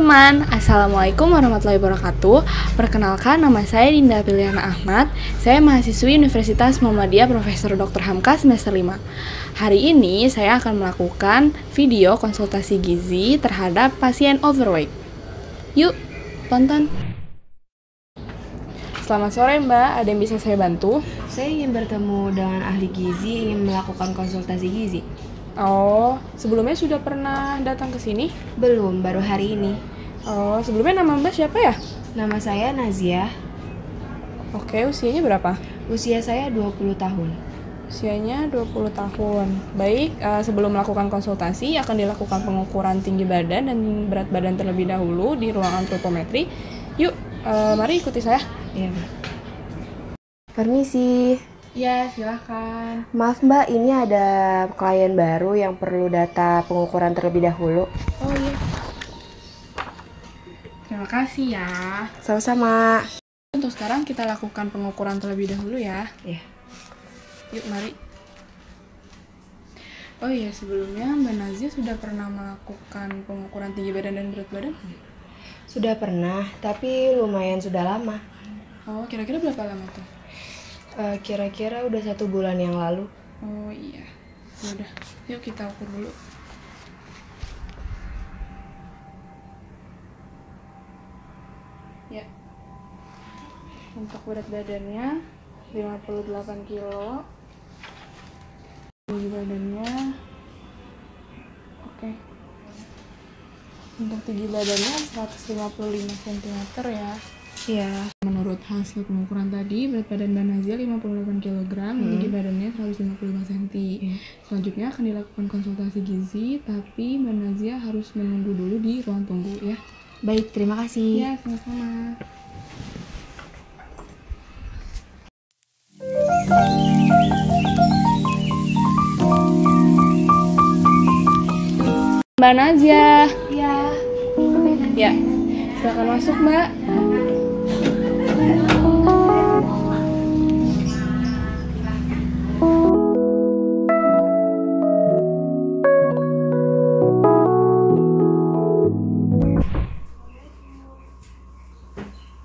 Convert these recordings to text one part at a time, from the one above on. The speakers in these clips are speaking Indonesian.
teman-teman, Assalamualaikum warahmatullahi wabarakatuh. Perkenalkan, nama saya Dinda Piliana Ahmad. Saya mahasiswi Universitas Muhammadiyah Profesor Dr. Hamka semester 5. Hari ini saya akan melakukan video konsultasi gizi terhadap pasien overweight. Yuk, tonton. Selamat sore Mbak, ada yang bisa saya bantu? Saya ingin bertemu dengan ahli gizi, ingin melakukan konsultasi gizi. Oh, sebelumnya sudah pernah datang ke sini? Belum, baru hari ini. Oh, sebelumnya nama Mbak siapa ya? Nama saya Nazia. Oke, usianya berapa? Usia saya 20 tahun. Usianya 20 tahun. Baik, sebelum melakukan konsultasi akan dilakukan pengukuran tinggi badan dan berat badan terlebih dahulu di ruang antropometri. Yuk, mari ikuti saya. Iya, Mbak. Permisi. Ya, silahkan. Maaf Mbak, ini ada klien baru yang perlu data pengukuran terlebih dahulu. Oh iya. Terima kasih ya. Sama-sama. Untuk sekarang kita lakukan pengukuran terlebih dahulu ya. Iya. Yuk, mari. Oh iya, sebelumnya Mbak Nazia sudah pernah melakukan pengukuran tinggi badan dan berat badan? Sudah pernah, tapi lumayan sudah lama. Oh, kira-kira berapa lama tuh? Kira-kira udah 1 bulan yang lalu. Oh iya. Udah, yuk kita ukur dulu. Ya. Untuk berat badannya 58 kilo. Tinggi badannya oke. Untuk tinggi badannya 155 cm ya. Iya. Menurut hasil pengukuran tadi, berat badan Mbak Nazia 58 kg, tinggi badannya 155 cm. Selanjutnya akan dilakukan konsultasi gizi, tapi Mbak Nazia harus menunggu dulu di ruang tunggu ya. Baik, terima kasih. Ya, sama-sama. Mbak Nazia. Iya. Ya, silakan masuk Mbak.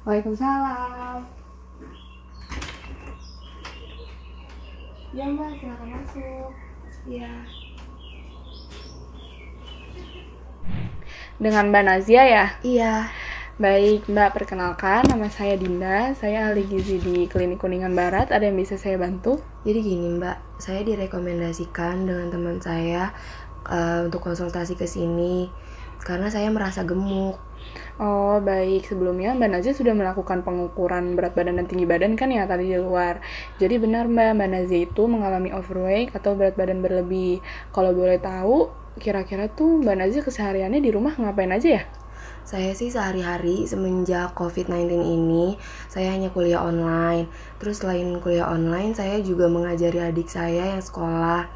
Waalaikumsalam. Ya Mbak, silakan masuk. Iya. Dengan Mbak Nazia ya? Iya. Baik Mbak, perkenalkan nama saya Dinda. Saya ahli gizi di Klinik Kuningan Barat. Ada yang bisa saya bantu? Jadi gini Mbak, saya direkomendasikan dengan teman saya untuk konsultasi ke sini karena saya merasa gemuk. Oh baik, sebelumnya Mbak Nazia sudah melakukan pengukuran berat badan dan tinggi badan kan ya tadi di luar. Jadi benar Mbak Nazia itu mengalami overweight atau berat badan berlebih. Kalau boleh tahu, kira-kira tuh Mbak Nazia kesehariannya di rumah ngapain aja ya? Saya sih sehari-hari semenjak COVID-19 ini, saya hanya kuliah online. Terus selain kuliah online, saya juga mengajari adik saya yang sekolah.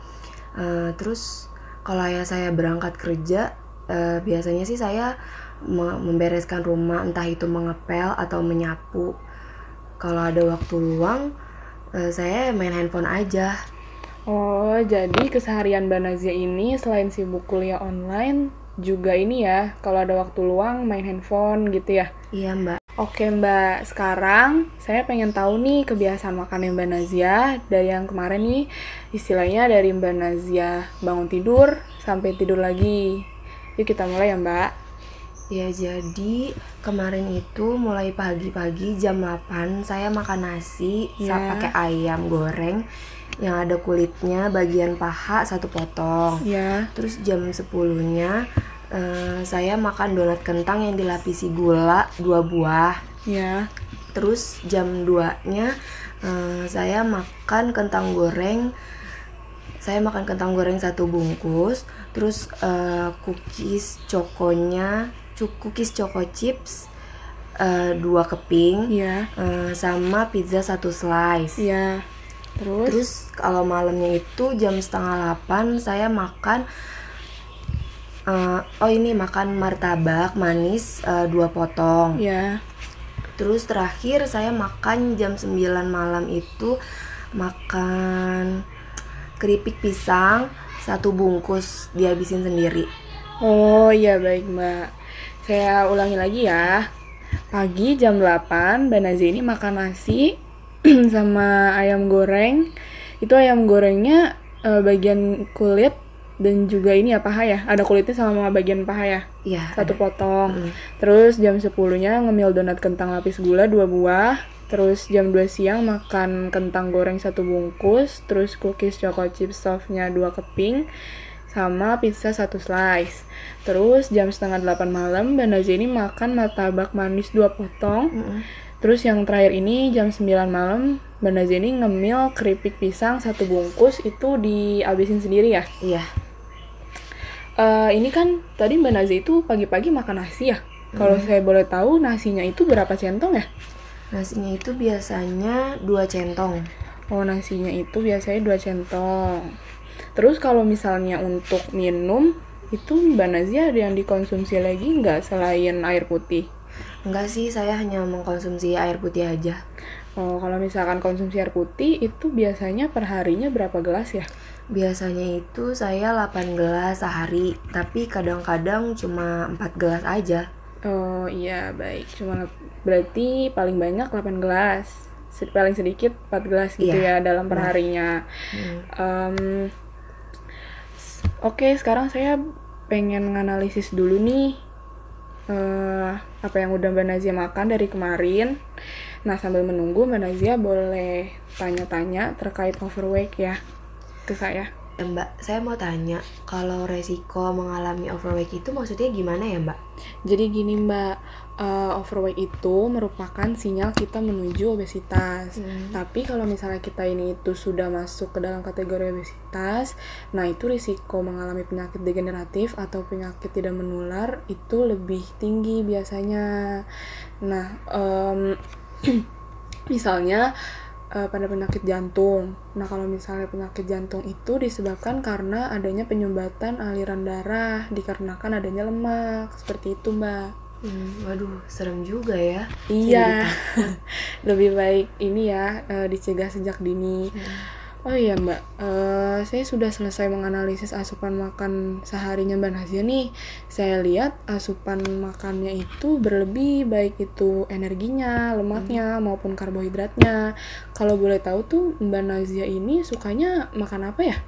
Terus kalau ayah saya berangkat kerja, biasanya sih saya membereskan rumah, entah itu mengepel atau menyapu. Kalau ada waktu luang, saya main handphone aja. Oh, jadi keseharian Mbak Nazia ini selain sibuk kuliah online, juga ini ya, kalau ada waktu luang main handphone gitu ya? Iya Mbak. Oke Mbak, sekarang saya pengen tahu nih kebiasaan makannya Mbak Nazia. Dari yang kemarin nih, istilahnya dari Mbak Nazia bangun tidur sampai tidur lagi. Yuk kita mulai ya Mbak. Ya, jadi kemarin itu mulai pagi-pagi jam 8 saya makan nasi pakai ayam goreng yang ada kulitnya, bagian paha 1 potong. Terus jam 10-nya saya makan donat kentang yang dilapisi gula 2 buah. Terus jam 2-nya saya makan kentang goreng. Saya makan kentang goreng 1 bungkus. Terus cookies choco chips 2 keping, sama pizza 1 slice. Terus kalau malamnya itu jam 7:30 saya makan makan martabak manis 2 potong. Terus terakhir saya makan jam 9 malam itu makan keripik pisang 1 bungkus, dihabisin sendiri. Oh iya baik Mbak. Saya ulangi lagi ya. Pagi jam 8, Mbak Nazia ini makan nasi sama ayam goreng. Itu ayam gorengnya bagian kulit dan juga ini ya paha ya. Ada kulitnya sama bagian paha ya. Iya. Satu potong. Terus jam 10-nya ngemil donat kentang lapis gula 2 buah. Terus jam 2 siang makan kentang goreng 1 bungkus. Terus cookies choco chip softnya 2 keping. Sama pizza 1 slice. Terus jam setengah 8 malam Mbak Nazia ini makan martabak manis 2 potong. Terus yang terakhir ini jam 9 malam Mbak Nazia ini ngemil keripik pisang 1 bungkus. Itu dihabisin sendiri ya? Iya. Ini kan tadi Mbak Nazia itu pagi-pagi makan nasi ya? Kalau saya boleh tahu nasinya itu berapa centong ya? Nasinya itu biasanya 2 centong. Oh, nasinya itu biasanya 2 centong. Terus kalau misalnya untuk minum, itu Mbak Nazia ada yang dikonsumsi lagi nggak selain air putih? Enggak sih, saya hanya mengkonsumsi air putih aja. Oh, kalau misalkan konsumsi air putih, itu biasanya per harinya berapa gelas ya? Biasanya itu saya 8 gelas sehari, tapi kadang-kadang cuma 4 gelas aja. Oh iya, baik. Berarti paling banyak 8 gelas. Paling sedikit 4 gelas gitu ya dalam perharinya. Oke, sekarang saya pengen menganalisis dulu nih apa yang udah Mbak Nazia makan dari kemarin. Nah, sambil menunggu Mbak Nazia boleh tanya-tanya terkait overweight ya ke saya. Mbak, saya mau tanya, kalau resiko mengalami overweight itu maksudnya gimana ya, Mbak? Jadi gini Mbak, overweight itu merupakan sinyal kita menuju obesitas. Tapi kalau misalnya kita ini itu sudah masuk ke dalam kategori obesitas, nah itu risiko mengalami penyakit degeneratif atau penyakit tidak menular itu lebih tinggi biasanya. Nah, misalnya pada penyakit jantung. Nah, kalau misalnya penyakit jantung itu disebabkan karena adanya penyumbatan aliran darah dikarenakan adanya lemak. Seperti itu, Mbak. Waduh, serem juga ya. Iya. Lebih baik ini ya dicegah sejak dini. Oh iya Mbak, saya sudah selesai menganalisis asupan makan seharinya Mbak Nazia nih. Saya lihat asupan makannya itu berlebih, baik itu energinya, lemaknya, maupun karbohidratnya. Kalau boleh tahu tuh Mbak Nazia ini sukanya makan apa ya?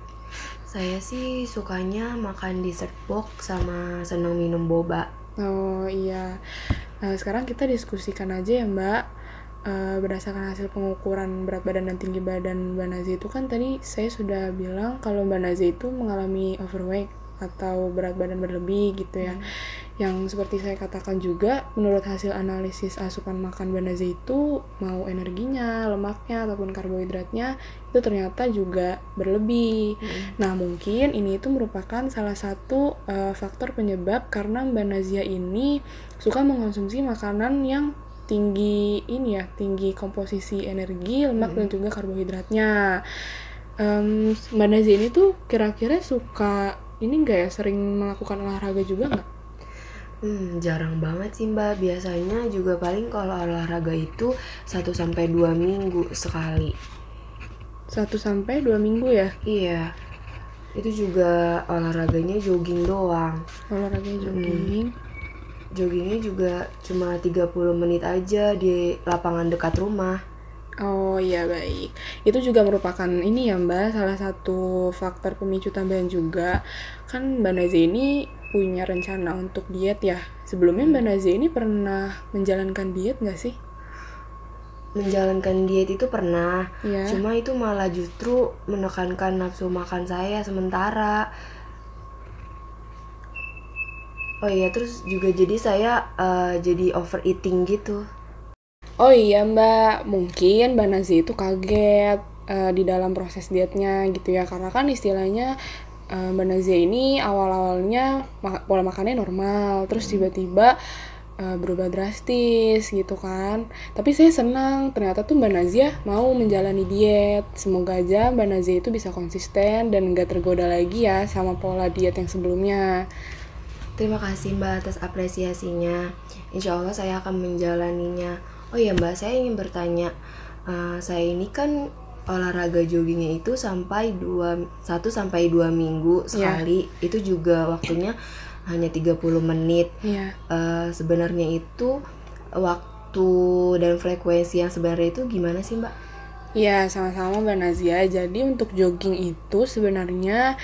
Saya sih sukanya makan dessert box sama seneng minum boba. Oh iya, sekarang kita diskusikan aja ya Mbak. Berdasarkan hasil pengukuran berat badan dan tinggi badan Mbak Nazia itu kan tadi saya sudah bilang kalau Mbak Nazia itu mengalami overweight atau berat badan berlebih gitu ya. Yang seperti saya katakan juga menurut hasil analisis asupan makan Mbak Nazia itu mau energinya, lemaknya ataupun karbohidratnya itu ternyata juga berlebih. Nah mungkin ini itu merupakan salah satu faktor penyebab karena Mbak Nazia ini suka mengkonsumsi makanan yang tinggi komposisi energi, lemak dan juga karbohidratnya. Mbak Nazia ini tuh kira-kira suka ini enggak ya, sering melakukan olahraga juga nggak? Jarang banget sih Mbak, biasanya juga paling kalau olahraga itu 1-2 minggu sekali. 1-2 minggu ya? Iya, itu juga olahraganya jogging doang. Olahraganya jogging. Joggingnya juga cuma 30 menit aja di lapangan dekat rumah. Oh iya baik. Itu juga merupakan ini ya Mbak, salah satu faktor pemicu tambahan juga. Kan Mbak Nazia ini punya rencana untuk diet ya. Sebelumnya Mbak Nazia ini pernah menjalankan diet nggak sih? Menjalankan diet itu pernah, Cuma itu malah justru menekankan nafsu makan saya sementara. Oh iya, terus juga jadi saya jadi overeating gitu. Oh iya Mbak, mungkin Mbak Nazia itu kaget di dalam proses dietnya gitu ya. Karena kan istilahnya Mbak Nazia ini awal-awalnya pola makannya normal, terus tiba-tiba berubah drastis gitu kan. Tapi saya senang ternyata tuh Mbak Nazia mau menjalani diet. Semoga aja Mbak Nazia itu bisa konsisten dan gak tergoda lagi ya sama pola diet yang sebelumnya. Terima kasih Mbak atas apresiasinya. Insya Allah saya akan menjalaninya. Oh iya Mbak, saya ingin bertanya, saya ini kan olahraga joggingnya itu 1-2 minggu sekali. Itu juga waktunya hanya 30 menit. Iya. Sebenarnya itu waktu dan frekuensi yang sebenarnya itu gimana sih Mbak? Ya, sama-sama Mbak Nazia. Jadi untuk jogging itu sebenarnya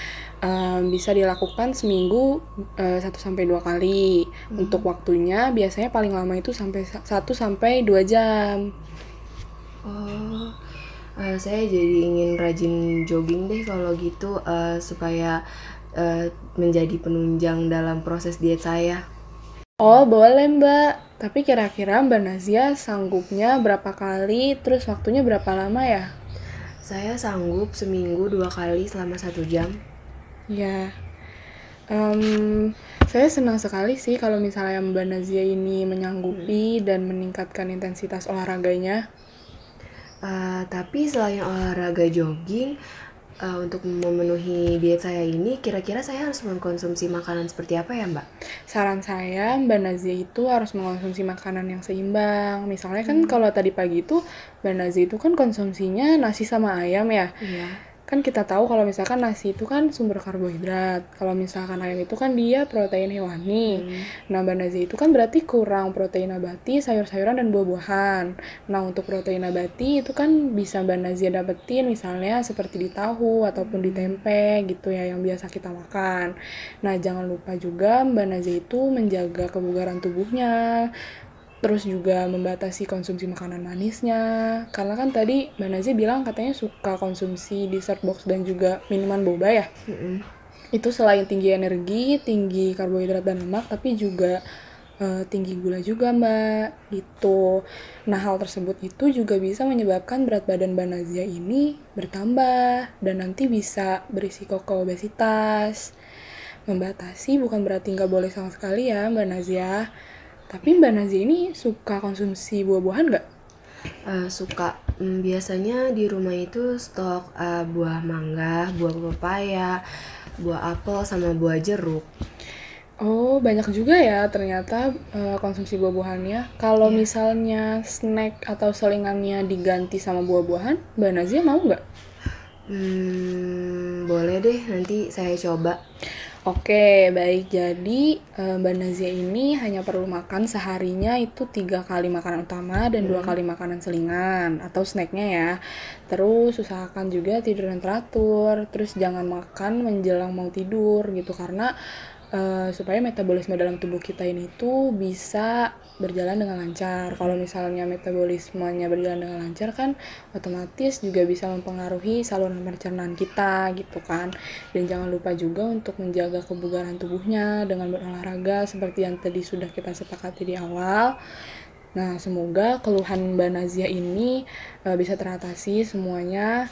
bisa dilakukan seminggu 1-2 kali. Untuk waktunya biasanya paling lama itu sampai 1-2 jam. Oh, saya jadi ingin rajin jogging deh kalau gitu, supaya menjadi penunjang dalam proses diet saya. Oh, boleh Mbak. Tapi kira-kira Mbak Nazia sanggupnya berapa kali, terus waktunya berapa lama ya? Saya sanggup seminggu 2 kali selama 1 jam. Ya, saya senang sekali sih kalau misalnya Mbak Nazia ini menyanggupi dan meningkatkan intensitas olahraganya. Tapi selain olahraga jogging, untuk memenuhi diet saya ini, kira-kira saya harus mengkonsumsi makanan seperti apa ya, Mbak? Saran saya, Mbak Nazia itu harus mengkonsumsi makanan yang seimbang. Misalnya kan kalau tadi pagi itu Mbak Nazia itu kan konsumsinya nasi sama ayam ya. Iya. Kan kita tahu kalau misalkan nasi itu kan sumber karbohidrat. Kalau misalkan ayam itu kan dia protein hewani. Nah, Mbak Nazia itu kan berarti kurang protein nabati, sayur-sayuran dan buah-buahan. Nah, untuk protein nabati itu kan bisa Mbak Nazia dapetin misalnya seperti di tahu ataupun di tempe gitu ya yang biasa kita makan. Nah, jangan lupa juga Mbak Nazia itu menjaga kebugaran tubuhnya. Terus juga membatasi konsumsi makanan manisnya. Karena kan tadi Mbak Nazia bilang katanya suka konsumsi dessert box dan juga minuman boba ya. Itu selain tinggi energi, tinggi karbohidrat dan lemak, tapi juga tinggi gula juga Mbak. Gitu. Nah, hal tersebut itu juga bisa menyebabkan berat badan Mbak Nazia ini bertambah dan nanti bisa berisiko ke obesitas. Membatasi bukan berarti nggak boleh sama sekali ya Mbak Nazia. Tapi Mbak Nazia ini suka konsumsi buah-buahan nggak? Suka. Biasanya di rumah itu stok buah mangga, buah pepaya, buah apel, sama buah jeruk. Oh, banyak juga ya ternyata konsumsi buah-buahannya. Kalau misalnya snack atau selingannya diganti sama buah-buahan, Mbak Nazia mau nggak? Boleh deh, nanti saya coba. Oke, baik. Jadi Mbak Nazia ini hanya perlu makan seharinya itu 3 kali makanan utama dan 2 kali makanan selingan atau snacknya ya. Terus usahakan juga tidur yang teratur. Terus jangan makan menjelang mau tidur gitu karena supaya metabolisme dalam tubuh kita ini tuh bisa berjalan dengan lancar. Kalau misalnya metabolismenya berjalan dengan lancar kan otomatis juga bisa mempengaruhi saluran pencernaan kita gitu kan. Dan jangan lupa juga untuk menjaga kebugaran tubuhnya dengan berolahraga seperti yang tadi sudah kita sepakati di awal. Nah, semoga keluhan Mbak Nazia ini bisa teratasi semuanya.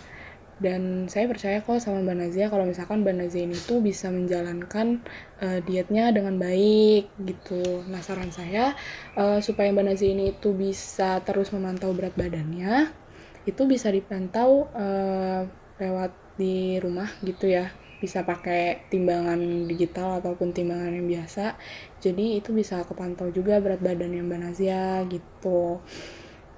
Dan saya percaya kok sama Mbak Nazia kalau misalkan Mbak Nazia ini tuh bisa menjalankan dietnya dengan baik gitu. Nah, saran saya supaya Mbak Nazia ini tuh bisa terus memantau berat badannya, itu bisa dipantau lewat di rumah gitu ya. Bisa pakai timbangan digital ataupun timbangan yang biasa. Jadi itu bisa kepantau juga berat badannya Mbak Nazia gitu.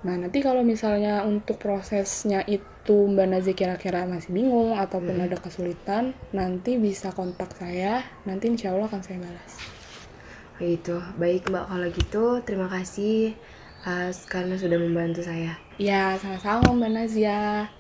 Nah, nanti kalau misalnya untuk prosesnya itu Mbak Nazia kira-kira masih bingung ataupun ada kesulitan, nanti bisa kontak saya, nanti insya Allah akan saya balas. Itu baik Mbak, kalau gitu terima kasih karena sudah membantu saya. Ya, sama-sama Mbak Nazia.